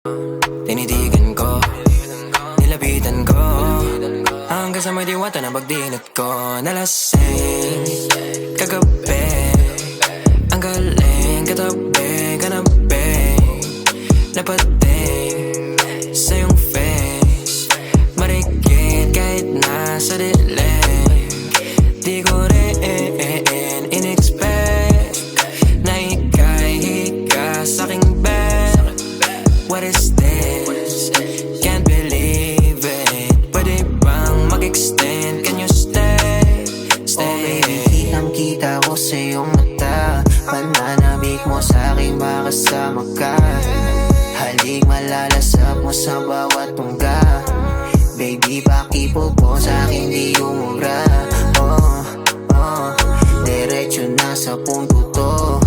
Tinitigan ko, nilapitan ko, hanggang sa may diwata na pagdinat ko. Nalasing kagabi, ang galing katabi, kanabi, napating sa iyong face, marikit kahit nasa dilim. Di ko rin in-expect na ika'y higa sa'king bed. What is this? Can't believe it. Pwede bang mag-extend? Can you stay? Stay. Oh baby, kitang-kita ko sa iyong mata. Pananamig mo sa'king makasama ka. Halik malalasap mo sa bawat tungga. Baby, pakipo po sa'kin di umubra. Oh, diretso na sa punto to.